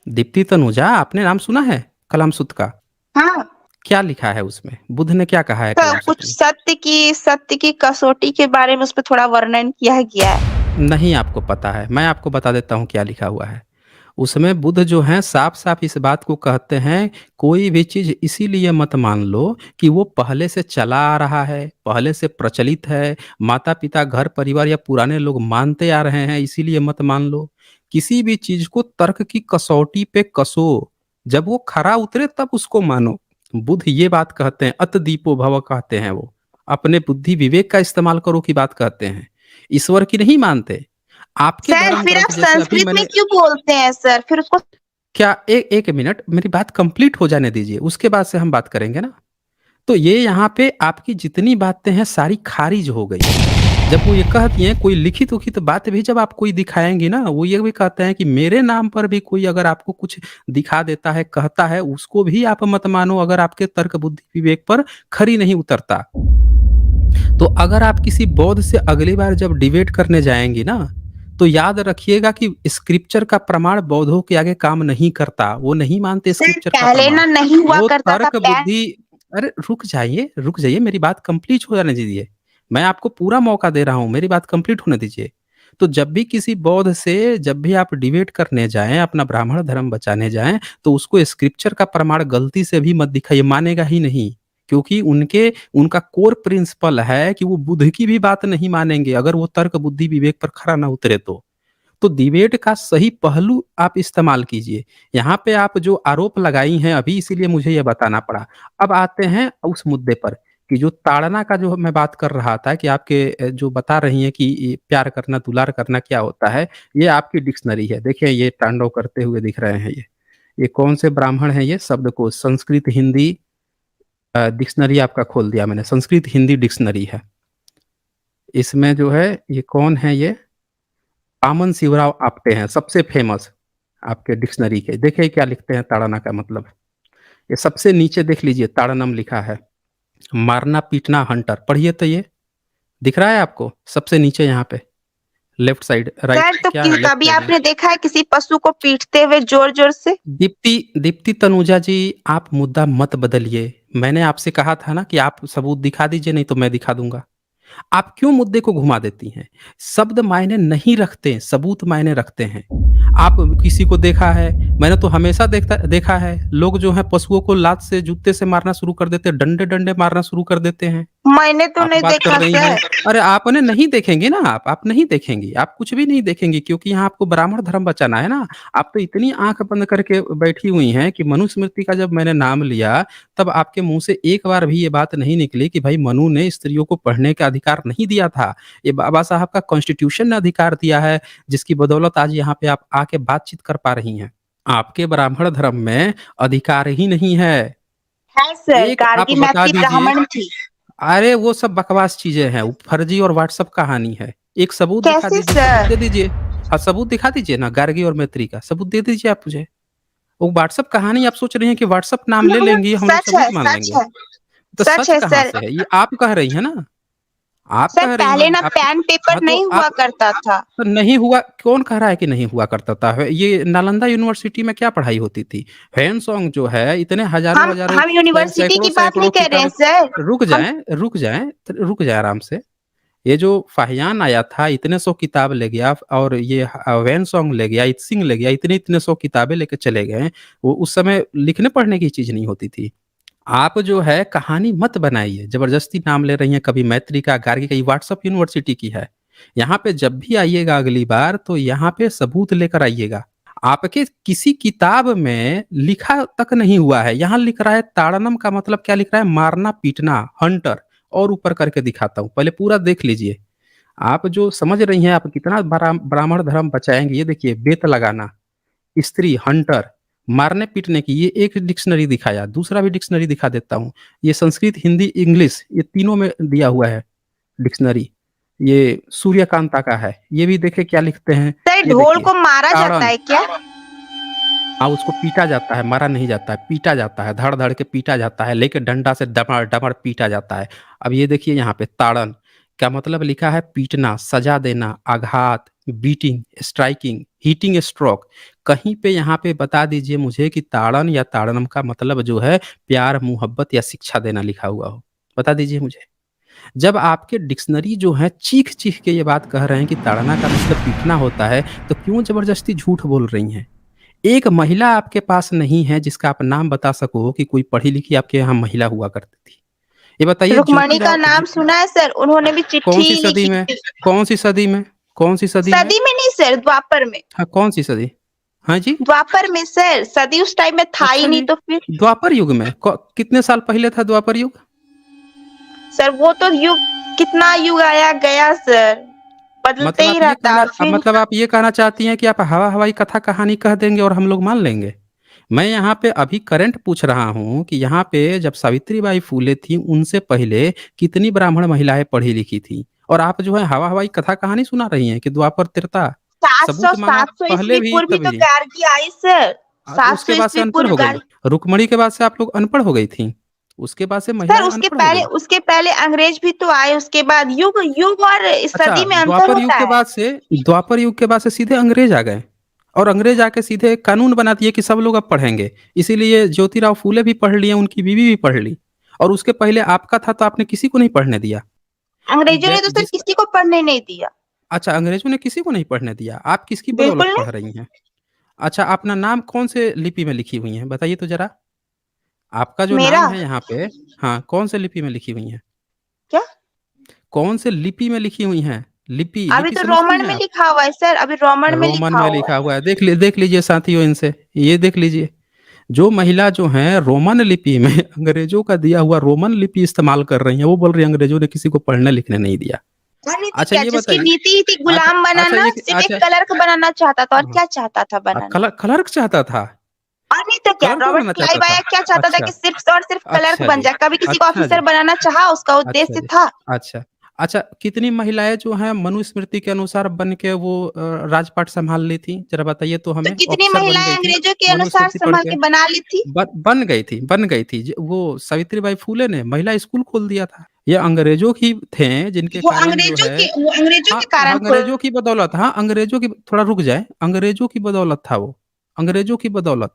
दीप्ति तनुजा, आपने नाम सुना है कलाम सुत का? हाँ, क्या लिखा है उसमें? बुद्ध ने क्या कहा है तो कलाम सुत कुछ में? सत्य की कसौटी के बारे में उसपे थोड़ा वर्णन किया गया है। नहीं आपको पता है, मैं आपको बता देता हूँ क्या लिखा हुआ है। उसमें बुद्ध जो हैं साफ-साफ इस बात को कहते हैं, कोई भी चीज़ इसीलिए मत मान लो कि वो पहले से चला आ रहा है, पहले से प्रचलित है, माता-पिता, घर-परिवार या पुराने लोग मानते आ रहे हैं इसीलिए मत मान लो। किसी भी चीज़ को तर्क की कसौटी पे कसो, जब वो खरा उतरे तब उसको मानो। बुद्ध ये बात कहते हैं, अत दीपो भव कहते हैं वो। अपने बुद्धि विवेक का इस्तेमाल करो की बात कहते हैं। ईश्वर की नहीं मानते। आपके सर धर्म फिर ग्रंथ आप जैसे अभी संस्कृत में मैंने क्यों बोलते हैं सर? फिर उसको क्या ए एक मिनट मेरी बात कंप्लीट हो जाने दीजिए, उसके बाद से हम बात करेंगे ना। तो ये यहाँ पे आपकी जितनी बातें हैं सारी खारिज हो गई। जब वो ये कहती हैं कोई लिखित-उखित बात भी जब आप कोई दिखाएँगी ना, वो ये भी कहते हैं कि मेरे नाम पर भी कोई अगर आपको कुछ दिखा देता है, कहता है, उसको भी आप मत मानो अगर आपके तर्क, बुद्धि, विवेक पर खरी नहीं उतरता। तो अगर आप किसी बौद्ध से अगली बार जब डिबेट करने जाएँगी ना, तो याद रखिएगा कि स्क्रिप्चर का प्रमाण बौद्धों के आगे काम नहीं करता। वो नहीं मानते सर स्क्रिप्चर का पहले प्रमाण। ना नहीं हुआ वो करता था तर्क पैन। बुद्धि अरे रुक जाइए, मेरी बात कंप्लीट हो जाने दीजिए। मैं आपको पूरा मौका दे रहा हूँ, मेरी बात कंप्लीट होने दीजिए। तो जब भी किसी बौद्ध से जब भी आप डिबेट करने जाएँ, अपना ब्राह्मण धर्म बचाने जाएँ, तो उसको स्क्रिप्चर का प्रमाण गलती से भी मत दिखाइए, मानेगा ही नहीं। क्योंकि उनका कोर प्रिंसिपल है कि वो बुद्ध की भी बात नहीं मानेंगे अगर वो तर्क बुद्धि विवेक पर खरा ना उतरे तो। तो डिबेट का सही पहलू आप इस्तेमाल कीजिए। यहाँ पे आप जो आरोप लगाई हैं अभी इसीलिए मुझे ये बताना पड़ा। अब आते हैं उस मुद्दे पर कि जो ताड़ना का जो मैं बात कर रहा था कि आपके जो बता रही हैं कि ये प्यार करना, दुलार करना क्या होता है, ये आपकी डिक्शनरी है। देखिए ये तांडव करते हुए दिख रहे हैं ये। ये कौन से ब्राह्मण हैं ये? शब्दकोश संस्कृत हिंदी डिक्शनरी आपका खोल दिया मैंने, संस्कृत हिंदी डिक्शनरी है। इसमें जो है ये कौन है ये? वामन शिवराव आप्टे हैं, सबसे फेमस आपके डिक्शनरी के। देखिए क्या लिखते हैं ताड़ना का मतलब। ये सबसे नीचे देख लीजिए ताड़नम लिखा है। मारना पीटना हंटर, पढ़िए तो ये। दिख रहा है आपको? सबसे नीचे यहाँ पे, लेफ्ट साइड, राइट सर तो क्या है लेफ्ट कभी साइड में? आपने देखा है किसी पशु को पीटते हुए जोर जोर से? दीप्ति तनुजा जी, आप मुद्दा मत बदलिए। मैंने आपसे कहा था ना कि आप सबूत दिखा दीजिए नहीं तो मैं दिखा दूँगा। आप क्यों मुद्दे को घुमा देती हैं? शब्द मायने नहीं रखते, सबूत मायने रखते हैं। आप किसी को देखा है, मैंने तो हमेशा देखा है, लोग जो हैं पशुओं को लात से, जूते से मारना शुरू कर देते हैं, डंडे-डंडे मारना शुरू कर देते हैं। मैंने तो आप नहीं बात कर देखा रही हैं सर। अरे आपने नहीं देखेंगी ना आप नहीं देखेंगी, आप कुछ भी नहीं देखेंगी क्योंकि यहाँ आपको ब्राह्मण धर्म बचाना है ना। आप तो इतनी आँख बंद करके बैठी हुई हैं कि मनुस्मृति का जब मैंने नाम लिया, तब आपके मुँह से एक बार भी ये बात नहीं निकली कि भाई मनु ने स्त्रियों को पढ़ने का अधिकार नहीं दिया था। ये बाबा साहब का कॉन्स्टिट्यूशन ने अधिकार दिया है, जिसकी बदौलत आज यहाँ पे आप आके बातचीत कर पा रही हैं। आपके ब्राह्मण धर्म में अधिकार ही नहीं है। है सर, एक आप गार्गी बता मैथिली दीजिए। ब्राह्मण थी। अरे वो सब बकवास चीज़ें हैं, वो फर्जी और व्हाट्सएप कहानी है। एक सबूत दिखा कैसे दीजिए, सबूत सर? दे दीजिए। हाँ, सबूत दिखा दीजिए ना गार्गी और मैत्री का, सबूत दे दीजिए आप मुझे। वो व्हाट्सएप कहानी आप सोच रही हैं कि व्हाट्सएप नाम ले लेंगी, हम लोग सच है, सबूत मान सच लेंगे। है, तो सच सच है कहाँ सर। से है? ये आप कह रही हैं ना, आप सर कह रही पहले हैं। ना आप पेन पेपर हाँ, तो नहीं हुआ आप करता था। तो नहीं हुआ कौन कह रहा है कि नहीं हुआ करता था? ये नालंदा यूनिवर्सिटी में क्या पढ़ाई होती थी? फैन-सॉन्ग जो है इतने हम हज़ारों-हज़ारों हम यूनिवर्सिटी की बात नहीं सैकड़ों कर रहे हैं किताबें सर। हम रुक जाएँ आराम से। ये जो फाहियान आया था इतने सौ किताब ले गया और ये वैन सॉन्ग ले गया, सिंह ले गया, इतने-इतने सौ किताबें लेके चले गए। वो उस समय लिखने पढ़ने की चीज़ नहीं होती थी। आप जो है कहानी मत बनाइए, ज़बरदस्ती नाम ले रही हैं कभी मैत्री का, गार्गी का, ये व्हाट्सएप यूनिवर्सिटी की है। यहाँ पे जब भी आइएगा अगली बार तो यहाँ पे सबूत लेकर आइएगा। आपके किसी किताब में लिखा तक नहीं हुआ है, यहाँ लिख रहा है ताड़नम का मतलब क्या लिख रहा है? मारना-पीटना, हंटर और ऊपर करके दिखाता हूँ, पहले पूरा देख लीजिए। आप जो समझ रही हैं आप कितना ब्राह्मण धर्म बचाएँगी, ये देखिए बेत लगाना, स्त्री, हंटर, मारने-पीटने की ये एक डिक्शनरी दिखाया, दूसरा भी डिक्शनरी दिखा देता हूँ। ये संस्कृत, हिंदी, इंग्लिश ये तीनों में दिया हुआ है डिक्शनरी। ये सूर्यकांता का है, ये भी देखिए क्या लिखते हैं, सर ये ढोल देखिए, को मारा जाता ताड़न। है क्या? हाँ, उसको पीटा जाता है, मारा नहीं जाता है, पीटा जाता है, धड़-धड़ के पीटा जाता है, लेके डंडा से डमर-डमर पीटा जाता है। अब ये देखिए यहाँ पे ताड़न, क्या मतलब लिखा है? पीटना, सज़ा देना, आघात, बीटिंग, स्ट्राइकिंग, हिटिंग स्ट्रोक, कहीं पे यहाँ पे बता दीजिए मुझे कि ताड़न या ताड़नम का मतलब जो है प्यार, मोहब्बत या शिक्षा देना लिखा हुआ हो। बता दीजिए मुझे। जब आपके डिक्शनरी जो है चीख-चीख के ये बात कह रहे हैं कि ताड़ना का मतलब पीटना होता है, तो क्यों ज़बरदस्ती झूठ बोल रही हैं? एक महिला आपके पास नहीं है जिसका आप नाम बता सको कि कोई पढ़ी-लिखी आपके यहाँ महिला हुआ करती थी। ये बताइए रुक्मणी का ज्योतिराव नाम सुना है सर, उन्होंने भी कौन-सी चिट्ठी सदी लिखी में? थी। कौन-सी सदी में? कौन-सी सदी में? सदी में नहीं सर, द्वापर में। हाँ, कौन-सी सदी? हाँ जी? द्वापर में सर, सदी उस टाइम में था ही अच्छा नहीं जी। तो फिर। द्वापर युग में? कितने साल पहले था द्वापर युग? सर वो तो युग, कितना युग आया गया सर, बदलते ही रहता है और फिर। मतलब आप ये कहना चाहती हैं कि आप हवा-हवाई कथा कहानी कह देंगे और हम लोग मान लेंगे? मैं यहाँ पे अभी करंट पूछ रहा हूँ कि यहाँ पे जब सावित्रीबाई फूले थीं, उनसे पहले कितनी ब्राह्मण महिलाएँ पढ़ी-लिखी थीं? और आप जो है हवा-हवाई कथा कहानी सुना रही हैं कि द्वापर, त्रेता? सबूत माँगा 700 पहले ईस्वी भी, पूर्व ही तो तभी। गार्गी आई सर। तो 700 उसके बाद से ईस्वी अनपढ़ पूर्व हो गई। गार्गी। रुक्मणी के बाद से आप लोग अनपढ़ हो गई थीं। उसके बाद से सर महिलाएँ अनपढ़ हो गई। उसके पहले अंग्रेज भी तो आए, उसके बाद युग युग और अच्छा, सदी में अंतर होता है। द्वापर युग के बाद से सीधे अंग्रेज आ गए और अंग्रेज आके सीधे कानून बना दिए कि सब लोग अब पढ़ेंगे। इसीलिए ज्योतिराव फूले भी पढ़ लिए, उनकी बीवी भी पढ़ ली और उसके पहले आपका था तो आपने किसी को नहीं पढ़ने दिया। अंग्रेजों जै ने तो सर जिस किसी को पढ़ने नहीं दिया। अच्छा, अंग्रेजों ने किसी को नहीं पढ़ने दिया। आप किसकी बिल्कुल बदौलत नहीं। पढ़ रही हैं? अच्छा, अपना नाम कौन से लिपि में लिखी हुई हैं? बताइए तो ज़रा। आपका जो मेरा नाम है यहाँ पे, हाँ, कौन से लिपि में लिखी हुई हैं? क्या? कौन से लिपि में लिखी हुई हैं? लिपि, अभी लिपि तो समझती रोमन हैं में आप? लिखा हुआ है सर, अभी रोमन में रोमन लिखा में हुआ लिखा है। हुआ है। देख लीजिए साथियों इनसे, ये देख लीजिए। जो महिला जो हैं रोमन लिपि में अंग्रेज़ों का दिया हुआ रोमन लिपि इस्तेमाल कर रही हैं, वो बोल रही हैं अंग्रेज़ों ने किसी को पढ़ने-लिखने नहीं दिया। और नहीं तो अच्छा क्या, ये जिसकी बताइए। नीति ही थी अच्छा गुलाम अच्छा बनाना, ये सिर्फ एक अच्छा क्लर्क बनाना चाहता था, और हाँ, क्या चाहता था बनाना। क्लर्क चाहता था? और नहीं तो क्या, क्लर्क रॉबर्ट बनना चाहता क्लाइव था? आया, क्या चाहता था अच्छा, कि सिर्फ और सिर्फ क्लर्क अच्छा बन जी। जाए, कभी किसी को अच्छा ऑफिसर जी। बनाना चाहा, उसका अच्छा उद्देश्य जी। था। अच्छा। अच्छा, कितनी महिलाएँ जो हैं मनुस्मृति के अनुसार बन के वो राजपाट सँभाल ली थीं? ज़रा बताइए तो तो हमें। कितनी ऑफ़िसर बन महिलाएं गई थीं, अंग्रेजों के अनुसार मनुस्मृति पढ़ संभाल के। के बना ली थी। बन गई थी। ज वो सावित्रीबाई फुले ने महिला स्कूल खोल दिया था। ये अंग्रेज़ों ही थे जिनके कारण जो है। वो अंग्रेजों हाँ, के कारण अंग्रेज़ों की बदौलत, हाँ, अंग्रेज़ों की, थोड़ा रुक जाएँ, अंग्रेज़ों की बदौलत था वो, अंग्रेज़ों की बदौलत।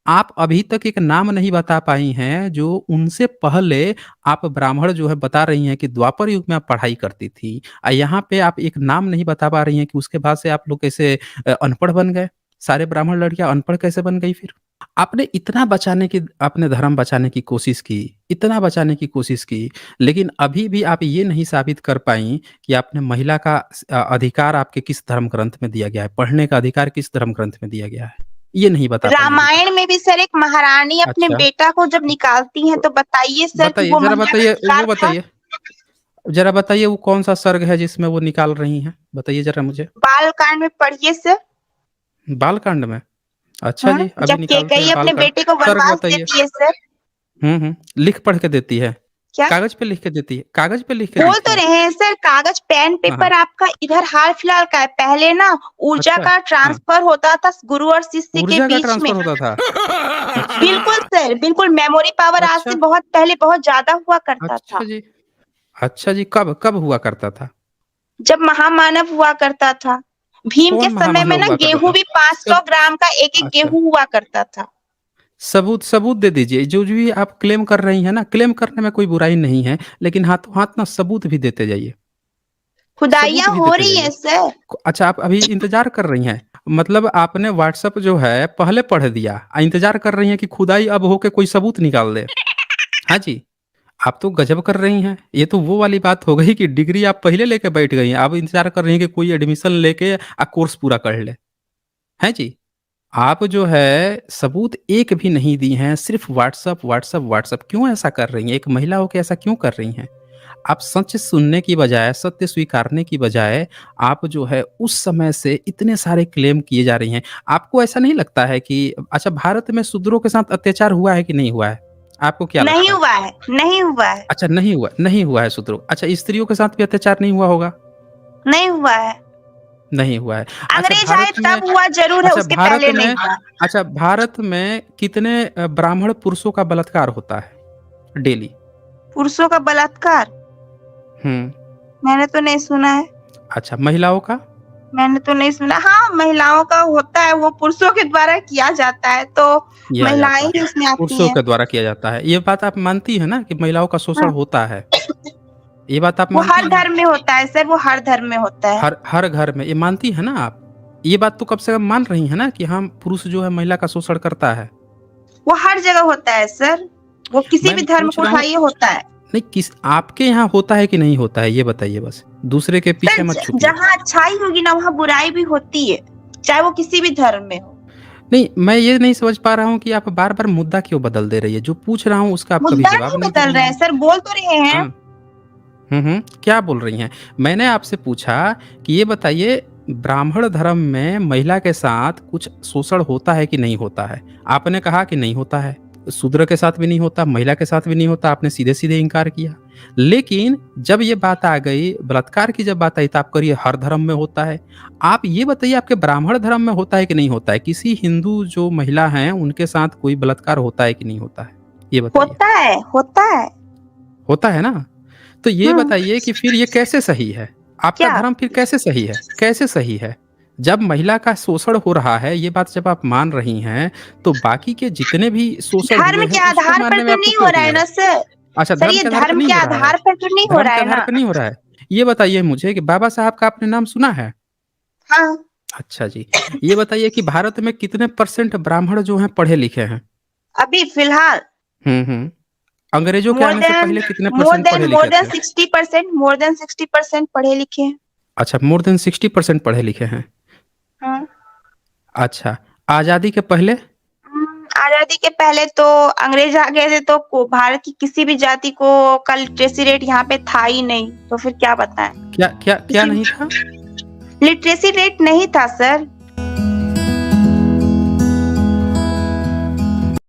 आप अभी तक एक नाम नहीं बता पाई हैं, जो उनसे पहले आप ब्राह्मण जो है बता रही हैं कि द्वापर युग में आप पढ़ाई करती थी। यहाँ पे आप एक नाम नहीं बता पा रही हैं कि उसके बाद से आप लोग कैसे अनपढ़ बन गए? सारे ब्राह्मण लड़कियाँ अनपढ़ कैसे बन गई फिर? आपने धर्म बचाने की कोशिश की, इतना बचाने की कोशिश की, लेकिन अभी भी आप ये नहीं साबित कर पाईं कि आपने महिला का अधिकार आपके किस धर्म ग्रंथ में दिया गया है, पढ़ने का अधिकार किस धर्म ग्रंथ में दिया गया है। ये नहीं बता पाई अभी तक। रामायण में भी सर एक महारानी अपने अच्छा, बेटा को जब निकालती हैं, तो बताइए सर कि बताइए, वो ज़रा महिला का बताइए, अधिकार वो था। बताइए। ज़रा बताइए वो कौन-सा सर्ग है जिसमें वो निकाल रही हैं? बताइए ज़रा मुझे। बाल कांड में पढ़िए सर। बालकांड में? अच्छा जी, अभी जब निकालते कैकेयी हैं अपने बालकांड। बेटे को सर्ग वनवास बताइए। देती है सर। लिख पढ़ के देती है। क्या? कागज़ पे लिख के देती है, कागज़ पे लिख के बोल देती तो है। रहे हैं सर, कागज पेन हाँ, हाँ। पेपर आपका इधर हाल फिलहाल का है, पहले ना ऊर्जा अच्छा, का हाँ। ट्रांसफर होता था गुरु और शिष्य के ऊर्जा का बीच में। ट्रांसफ़र होता था। अच्छा जी, बिल्कुल सर, बिल्कुल मेमोरी पावर आज से अच्छा, बहुत पहले बहुत ज्यादा हुआ करता था। अच्छा जी। अच्छा जी, कब कब हुआ करता था? जब महामानव हुआ करता था। भीम के कौन समय में महामानव ना हुआ करता गेहूँ था? भी 500 सब ग्राम का एक-एक अच्छा, गेहूँ हुआ करता था। सबूत सबूत दे दीजिए। जो भी आप क्लेम कर रही हैं ना, क्लेम करने में कोई बुराई नहीं है, लेकिन हाथों-हाथ ना सबूत भी देते जाइए। सबूत खुदाइयाँ भी हो देते रही जाइए। हैं सर। अच्छा, आप अभी इंतज़ार कर रही हैं। मतलब आपने व्हाट्सएप जो है पहले पढ़ दिया, इंतज़ार कर रही हैं कि खुदाई अब हो के कोई सबूत निकाल दे। हाँ जी, आप तो गज़ब कर रही हैं। ये तो वो वाली बात हो गई कि डिग्री आप पहले लेके बैठ गई हैं, अब इंतज़ार कर रही हैं कि कोई एडमिशन लेके कोर्स पूरा कर ले। हैं जी? आप जो है सबूत एक भी नहीं दी हैं, सिर्फ़ व्हाट्सएप, व्हाट्सएप, व्हाट्सएप। क्यों ऐसा कर रही हैं? एक महिला होके ऐसा क्यों कर रही हैं? आप सच सुनने की बजाय, सत्य स्वीकारने की बजाय, आप जो है उस समय से इतने सारे क्लेम किए जा रही हैं। आपको ऐसा नहीं लगता है कि अच्छा, भारत में शूद्रों के साथ अत्याचार हुआ है कि नहीं हुआ है? आपको क्या नहीं लगता है? हुआ है, नहीं हुआ है, अच्छा, नहीं हुआ है शूद्रों। अच्छा, स्त्रियों के साथ भी अत्याचार नहीं हुआ होगा? नहीं हुआ है। नहीं हुआ है। अच्छा, अंग्रेज आए भारत में तब हुआ ज़रूर है, अच्छा, उसके भारत पहले नहीं में हुआ। अच्छा, भारत में कितने ब्राह्मण पुरुषों का बलात्कार होता है डेली? पुरुषों का बलात्कार हुँ। मैंने तो नहीं सुना है। अच्छा, महिलाओं का? मैंने तो नहीं सुना। हाँ, महिलाओं का होता है, वो पुरुषों के द्वारा किया जाता है, तो किया महिलाएँ जाता ही है, उसमें आती पुरुषों हैं। के द्वारा किया जाता है। ये बात आप मानती हैं ना कि महिलाओं का शोषण हाँ, होता है? ये बात आप वो मानती हर हैं? धर्म में होता है सर, वो हर धर्म में होता है। हर हर घर में, ये मानती हैं ना आप? ये बात तो कम से कम मान रही हैं ना कि हाँ, पुरुष जो है महिला का शोषण करता है? वो हर जगह होता है सर, वो किसी मैं भी धर्म पूछ को रहा हूँ उठाइए होता है। नहीं किस आपके यहाँ होता है कि नहीं होता है ये बताइए बस? दूसरे के सर पीछे मत छुपिए। जहाँ अच्छाई होगी ना वहाँ बुराई भी होती है, चाहे वो किसी भी धर्म में हो। नहीं, मैं ये नहीं समझ पा रहा हूँ कि आप बार-बार मुद्दा क्यों बदल दे रही है? जो पूछ रहा हूँ उसका आप कभी मुद्दा जवाब नहीं नहीं दे बदल रही रहे हैं हैं। सर, बोल तो रहे हैं। हाँ। क्या बोल रही हैं? मैंने आपसे पूछा कि ये बताइए ब्राह्मण धर्म में महिला के साथ कुछ शोषण होता है कि नहीं होता है? आपने कहा कि नहीं होता है। शूद्र के साथ भी नहीं होता, महिला के साथ भी नहीं होता, आपने सीधे-सीधे इनकार किया। लेकिन जब ये बात आ गई, बलात्कार की जब बात आई तो आप कह रही है हर धर्म में होता है। आप ये बताइए आपके ब्राह्मण धर्म में होता है कि नहीं होता है? किसी हिंदू जो महिला हैं उनके साथ कोई बलात्कार होता है कि नहीं होता है? ये बताइए। होता है, होता है। होता है ना? तो ये बताइए कि फिर ये कैसे सही है? आपका क्या? धर्म फिर कैसे सही है? कैसे सही है? जब महिला का शोषण हो रहा है, ये बात जब आप मान रही हैं, तो बाकी के जितने भी शोषण धर्म हुए के हैं, उसको आधार पर मानने में तो आपको नहीं हो क्यों रहा अड़ी है है? ना सर। अच्छा, सर धर्म ये के आधार पर धर्म नहीं के हो रहा है? आधार पर तो नहीं हो धर्म रहा के है आधार ना। पर नहीं हो रहा है? ये बताइए मुझे कि बाबा साहब का आपने नाम सुना है? हाँ, अच्छा जी। ये बताइए कि भारत में कितने परसेंट ब्राह्मण जो हैं पढ़े-लिखे हैं? अभी फिलहाल हुँ। अंग्रेजों के मोर आने से देन पहले कितने मोर परसेंट देन मोर पढ़े-लिखे देन थे? 60%, मोर देन 60% पढ़े लिखे हैं। अच्छा, मोर देन 60% पढ़े-लिखे हैं। हाँ। अच्छा, आज़ादी के पहले? आजादी के पहले तो अंग्रेज आ गए थे, तो भारत की किसी भी जाति को का लिटरेसी रेट यहाँ पे था ही नहीं, तो फिर क्या बताएं। क्या क्या क्या नहीं था? लिटरेसी रेट नहीं था सर।